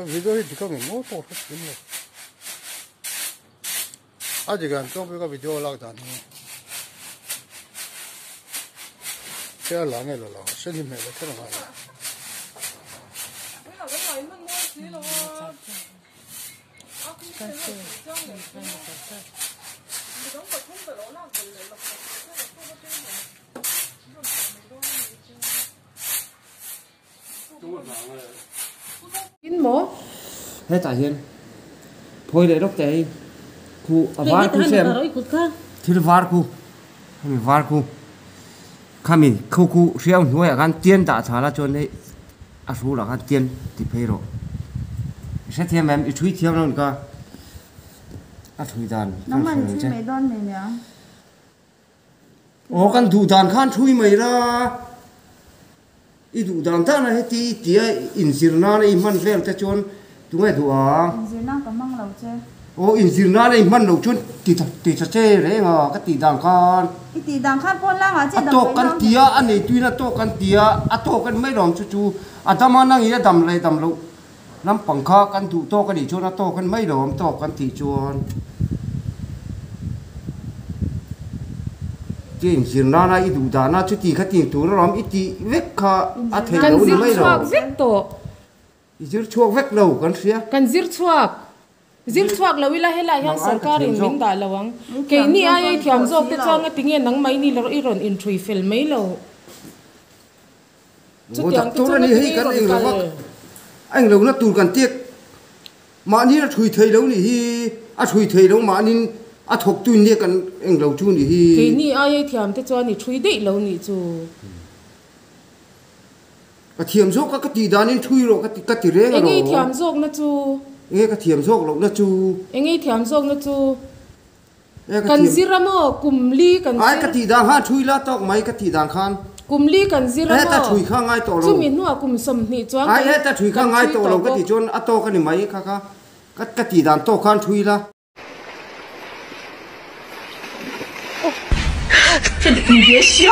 video thì có người ngó to hết chính rồi 아직은 좀 비가 비디오 나가잖아. 제가 랑에로 라. 신이 매를 틀어 놔. In mo? Hết tại hiện. Thôi để đốc chạy. Ku var ku sem thil var ku kami ku riau nuai kan tien da thala chon nei a ru la kan tien ti phero se thiam em I thui thiam non ka a thui dan nang man chui mai don mai mya o kan du dan khan thui mai ra I du dan ta na he ti tia in sirna na I man vel ta chon tu ngai du a in sirna ka mang lo che ô in sirna này man đầu chun tì chả chê đấy ngờ cái tì đàng con tì đàng khát pon lang à chứ to căn tía anh này tuy là to căn tía to căn mấy đồng chú tâm anh đang nghĩ đầm này đầm lục nắm bằng kha căn thủ to cái gì cho nó to căn mấy đồng to căn tì chuan chứ in sirna này đủ đà na chú tì khát tiền thủ nó làm ít tì vét kha thấy đâu đi mấy đồng zir chuak vét đâu căn xía kan zir chuak lo ila hela hian sarkarin min da lawang ke ni ai thiam jok te chang atinge nang mai ni lo iron in three film mai lo chu tiang tu ni hi kan eng lo anh lo na tur kan tek ma ni na thui thei lo ni hi a thui thei lo ma nin a thok tu ni kan eng lo chu ni hi ke ni ai thiam te chuan ni thui dei lo ni chu ka thiam jok ka ti danin thui ro ka ti re ro engei thiam jok na chu nghe cái thiểm dốc lộc nó chu engei thiam jok na chu kan ziramo kumli kan ai cái ti dang ha chui la tok mai cái ti dang khan kumli kan ziramo ta chui khang ai to lo chu min nuwa kum som ni chuang ai ta chui khang ai to lo cái ti chon a to cái ni mai kha cái ti dang to khan chui la 你别笑。